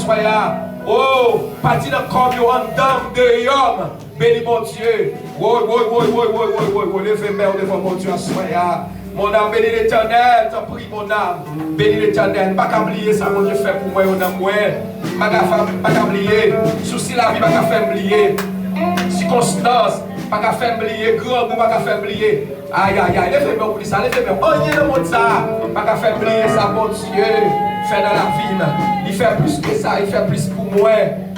soya. Oh, parti dans le corps, en dame de l'homme. Béni mon Dieu. Oui, levez-moi devant mon Dieu à soya. Mon âme, bénis l'Éternel, t'en prie mon âme. Bénis l'Éternel. Pas qu'à oublier ça, mon Dieu fait pour moi, mon âme. Pas qu'à oublier. Souci la vie, pas qu'à faire oublier. Circonstance, pas qu'à faire oublier. Grand, pas qu'à faire oublier. Aïe, levez-moi pour ça, levez-moi. Oh, il y a le monde ça. Pas qu'à faire oublier ça, mon Dieu. Fait dans la vie. Il fait plus que ça, il fait plus pour moi.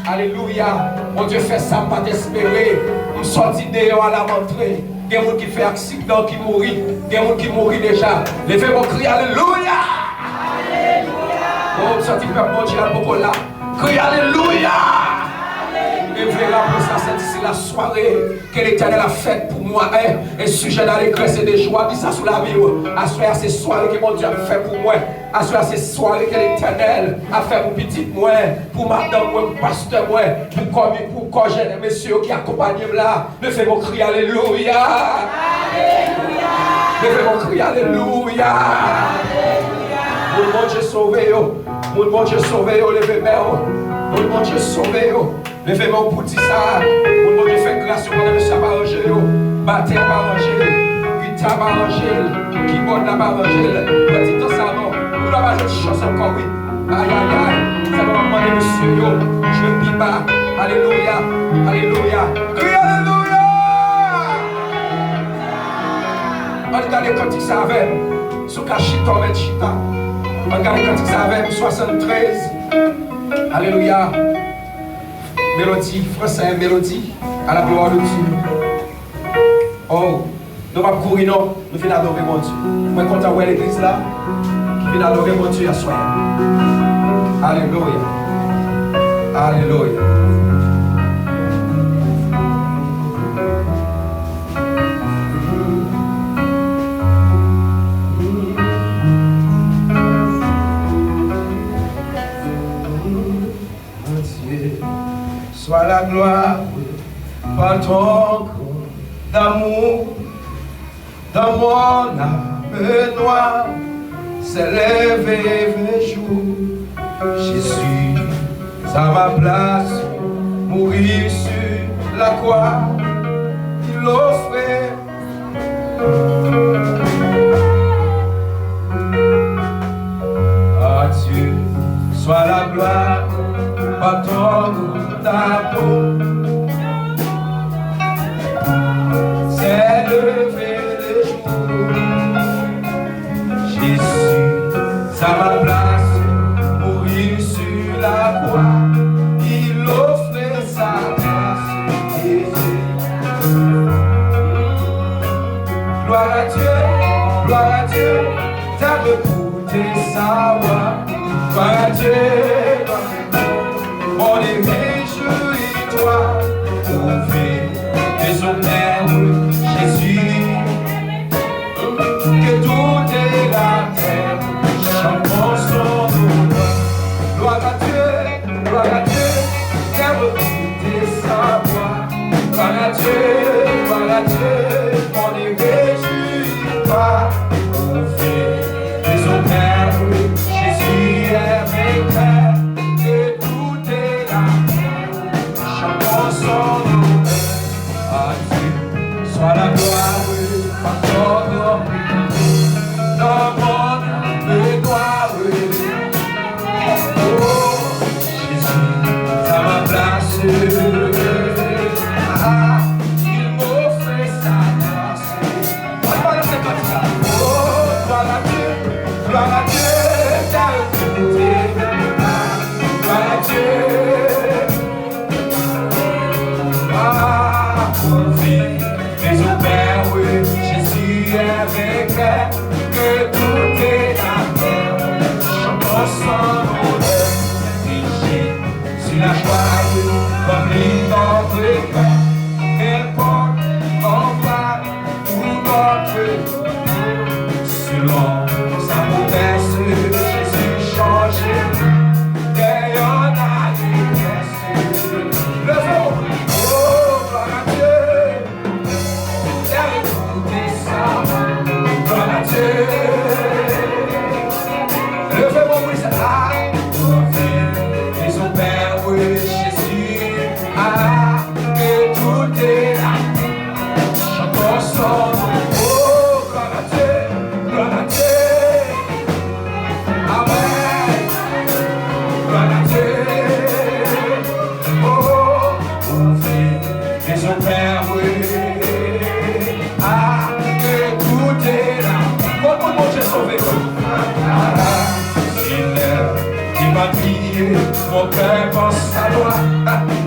Alléluia. Mon Dieu fait ça, pas t'espérer. On sortit dehors à la rentrée. Il y a des gens qui font accident, qui mourent. Il y a des gens qui mourent déjà. Levez mon cri, Alléluia. Alléluia. Oh, sorti peuple, mon Dieu, beaucoup là. Cri, Alléluia. Levez la pour ça, c'est ici la soirée que l'Éternel a faite pour moi. Un sujet d'allégresse et de joie, dis ça sous la vie. Assoyez à ces soirées que mon Dieu a fait pour moi. Assoyez à ces soirées que l'Éternel a fait pour petit moi, pour madame moi, pour pasteur moi, pour congé messieurs qui accompagnent là. Levez mon cri, Alléluia. Alléluia. Levez mon cri, Alléluia. Alléluia. Mon Dieu sauvé, mon Dieu sauvé, levez-moi. Mon Dieu sauvé, levez-moi pour dire ça. Mon Dieu fait grâce sur mon monsieur à arranger, bâtir à arranger, guitare à arranger, keyboard à arranger, petit temps salon. Nous avons une chance encore, oui. Aïe, ça va demander monsieur, je ne dis pas. Alléluia, Alléluia. Crie Alléluia. On regarde les cantiques ça avec, sous cachito avec chita. On regarde les cantiques ça avec, 73. Alléluia. Mélodie, français, mélodie, à la gloire de Dieu. Oh, nous ne pouvons pas courir, non, nous venons adorer mon Dieu. Je suis content de voir l'église là, qui vient adorer mon Dieu à soi. Alléluia. Alléluia. Sois la gloire par ton corps d'amour dans mon âme noire, s'élève et jour. Jésus, à ma place, mourir sur la croix, il offrait. À Dieu, soit la gloire par ton corps d'amour, c'est levé le jour. Jésus, à ma place, mourir sur la croix, il offrait sa grâce. Gloire à Dieu, t'as écouté sa voix. Gloire à Dieu, on est réjouis-toi, prouver de son Père Jésus, que tout est la terre, chantons son nom. Gloire à Dieu, faire écouter sa voix. Gloire à Dieu, on est réjouis-toi, prouver de son Père Jésus est vainqueur. Sois la gloire par ton nom, dans mon âme gloire. Oh, Jésus, à ma place, il m'offre sa grâce. Oh, gloire à Dieu, t'as écouté, gloire à Dieu. Jésus est vainqueur, que tout est la terre, chantons son honneur, riche sur la joie, comme notre cœur, qu'importe en bas ou notre selon sa promesse, Jésus change, d'ailleurs on a détresse, le vent, oh, gloire à Dieu. Levez mon bruit, c'est Mon cœur pense à toi,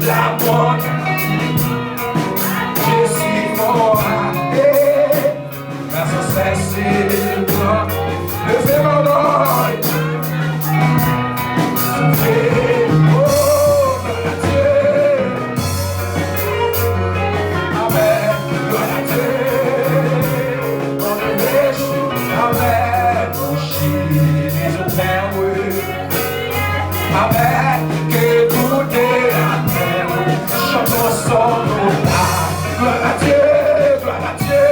la montre. Je suis fort, sans cesse toi. Levez mon oeil. Oh, gloire à Dieu. Amen, gloire à Dieu. On est riche, amen. Mon chien, les autres pères, oui. Amen, que tout est à terre. Chantons son nom. Gloire à Dieu, gloire à Dieu.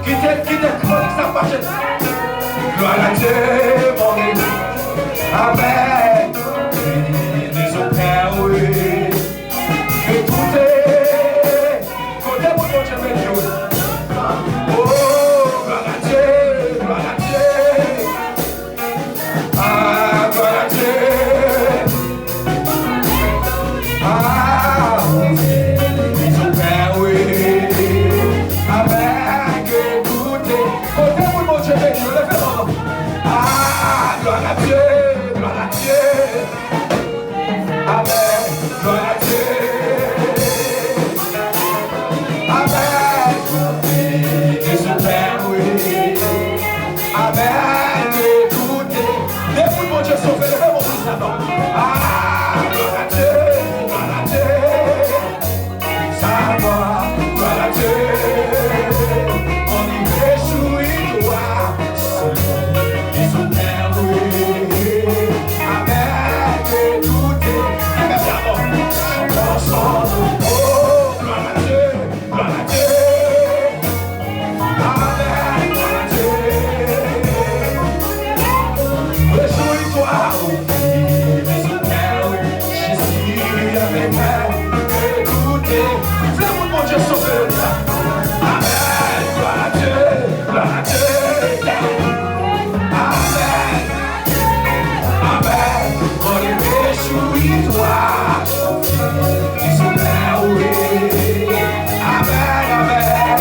Quittez, chronique, ça marche. Gloire à Dieu, mon Dieu. Amen. Les autres pères, oui. Que tout est. Côté pour mon Dieu, mes Dieu. Oh, gloire à Dieu, gloire à Dieu. Ah, gloire à Dieu. Ah, les autres pères, oui. Amen. Que tout est. Côté pour mon Dieu, mes Dieu. Levez-moi. Ah, gloire à Dieu. Gloire à Dieu. Amen. Gloire à Dieu. Amen. Et son Père, oui. Amen. Que tout est. Défouille mon Dieu sauvé. Levez mon fils là-bas. Ah, gloire à Dieu. Gloire à Dieu. Sa voix. Gloire à Dieu. On y réjouit, toi. Et son Père, oui. Amen, que tout est. Amen, chantons son nom. Oh, gloire à Dieu, gloire à Dieu. Amen, gloire à Dieu. Réjouis-toi, oh fille, les autres, Jésus avec elle, que tout est. Fais-moi mon Dieu sauver. Amen, gloire à Dieu, gloire à Dieu. Amen. Amen. On est réjouis, toi. Ils sont là, oui. Amen, amen.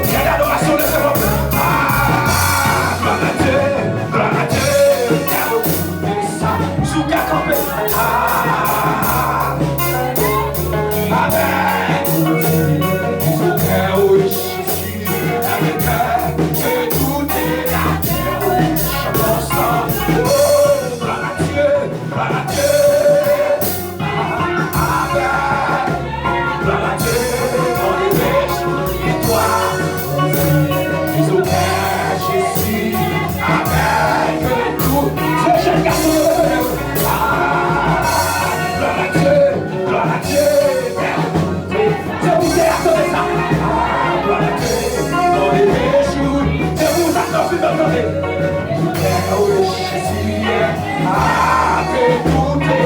Il y a l'adoration de ce peuple. Ah, gloire à Dieu, gloire à Dieu. Et ça, sous qu'à camper. Ah, amen. Ils sont là, oui, Jésus, avec elle, que tout est là. Oui, chantons ça. Oh, gloire à Dieu, gloire à Dieu. Amen. Gloire à Dieu, on est réjouis, toi. Ils ont père Jésus. Amen. Que tout. Ce jeune garçon de gloire à Dieu, gloire à Dieu. Je vous ai accordé ça. Ah, gloire à Dieu, on est réjouis. Je vous accorde, vous entendez. Père, oui, Jésus. Ah, que tout est.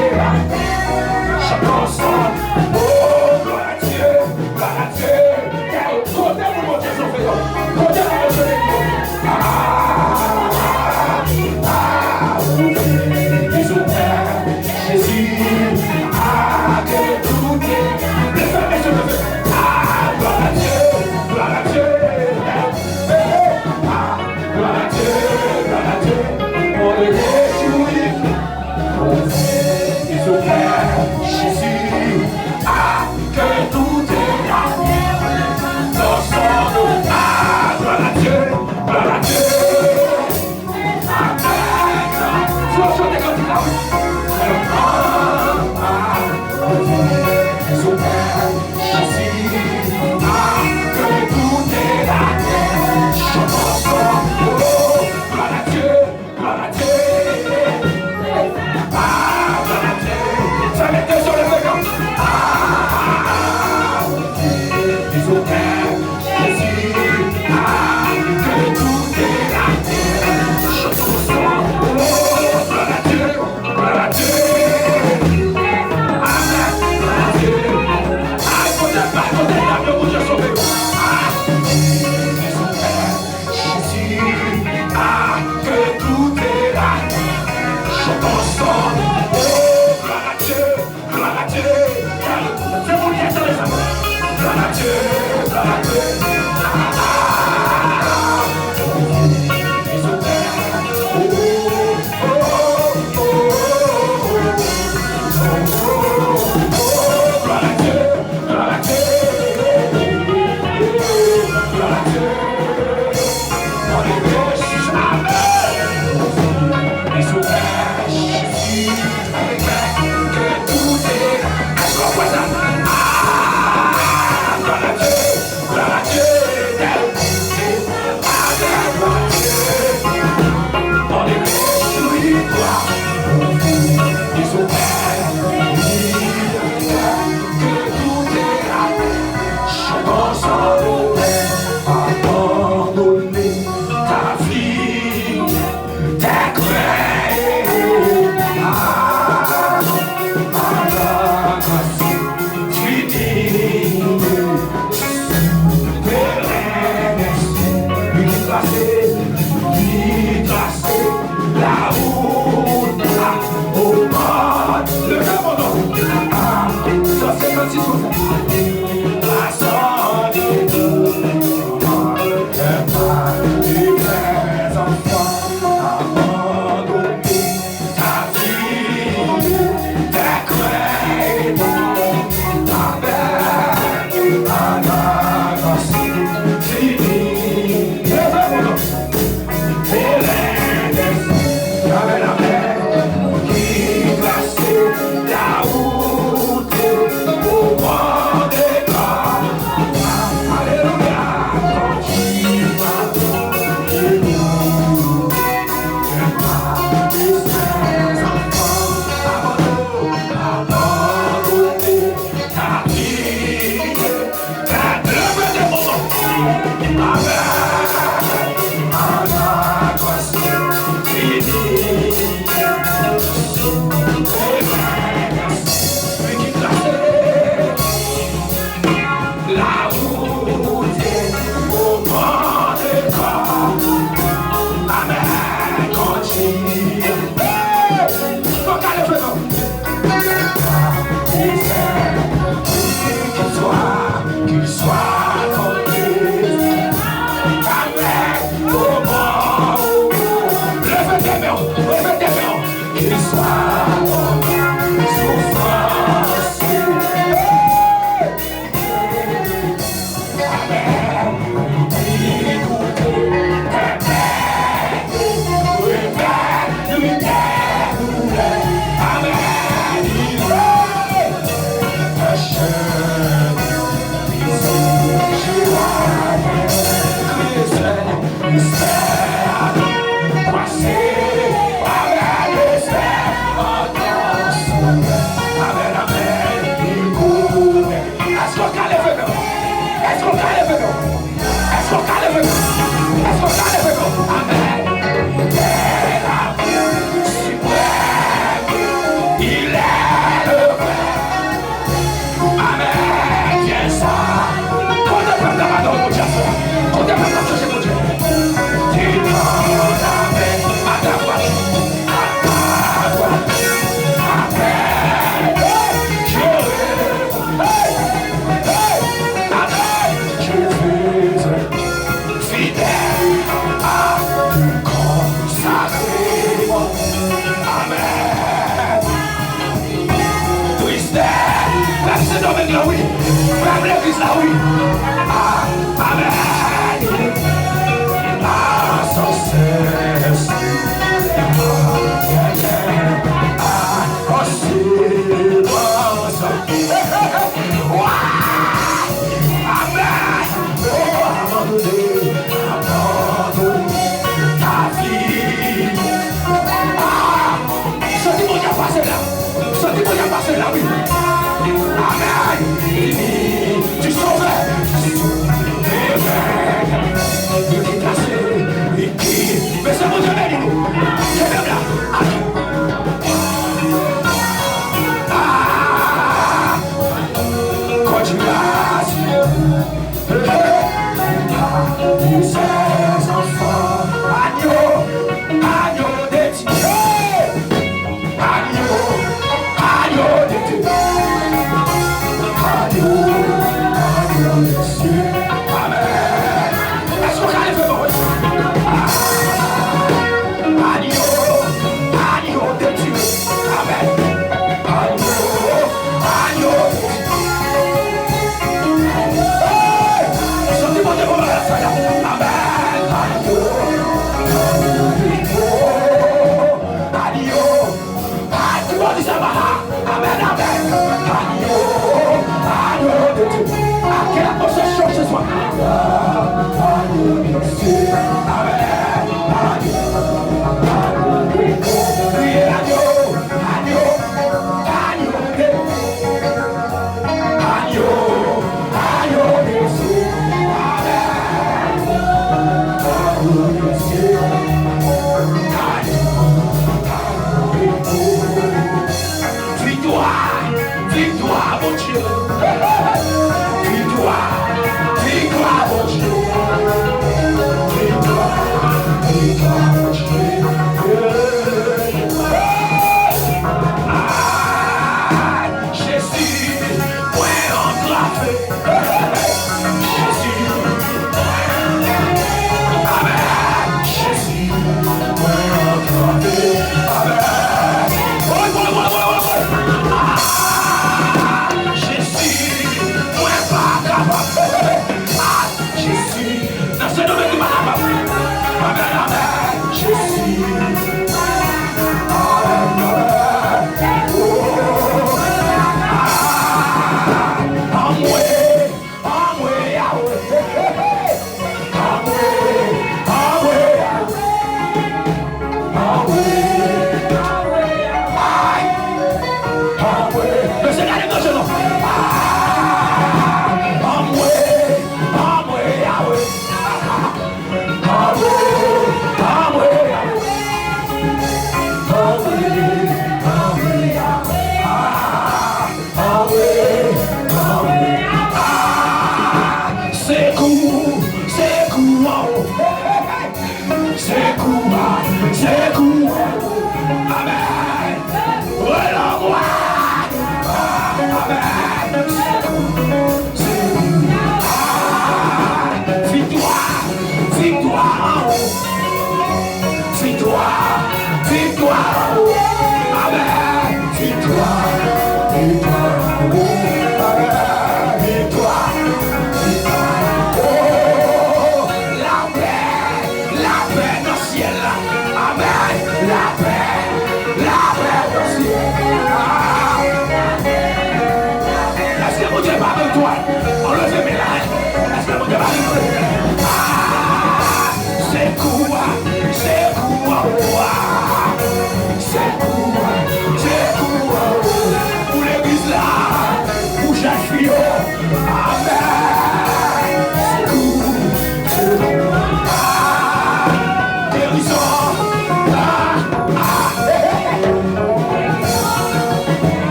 senti son la santé.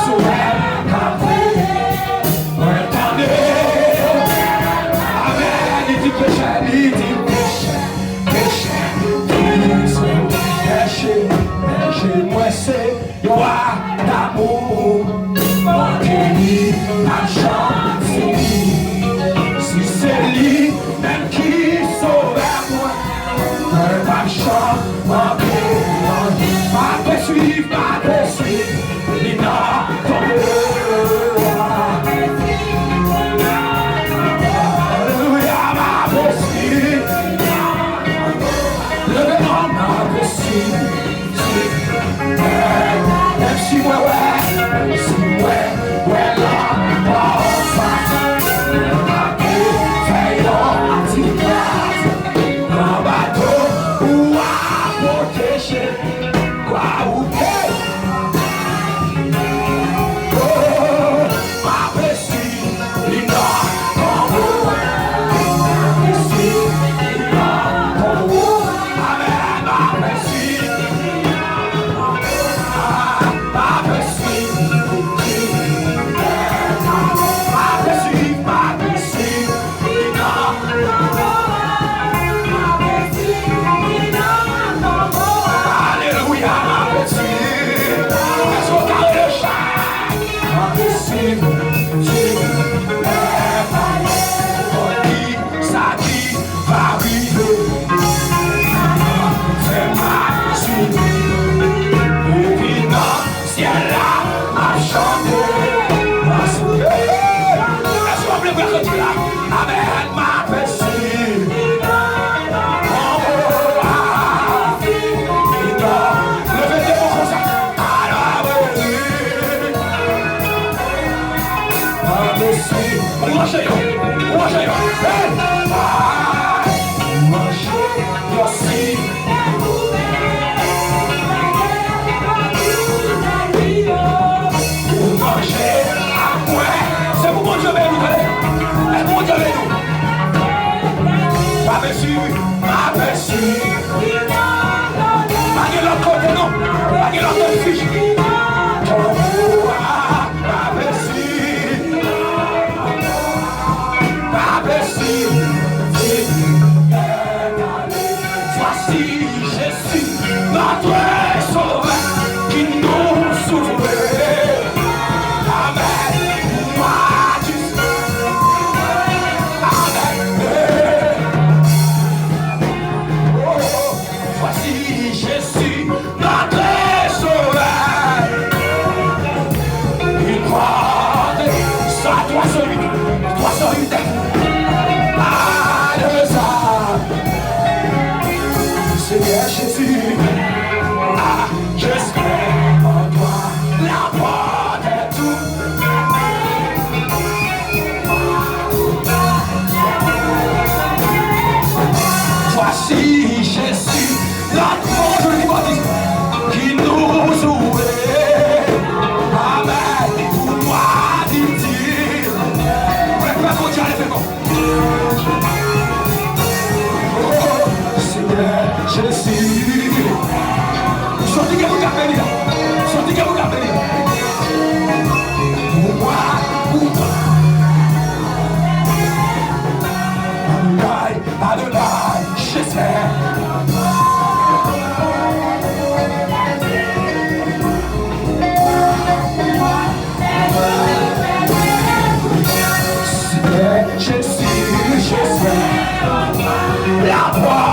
Sou Merci. Mangez, mangez. Merci. C'est pour mon Dieu, mais nous, c'est pour mon Dieu, mais nous. Pas merci, pas merci. Pas de l'autre côté, non. Pas de l'autre fiche. Pas merci. Pas merci. Voici Jésus, notre sauveur, qui nous sauve. Voici Jésus, notre sauveur. Il croit ça, toi celui, Seigneur Jésus, j'espère en toi, la porte est tout. Voici Jésus, notre Dieu qui nous ouvre. Amen. Pour moi, dit-il. Prépare-moi, Dieu, allez, oh, Seigneur Jésus. Sortez que vous gardez là. Sortez que vous gardez là. Pour moi, Adonai, j'espère. Jésus, j'espère. La voix.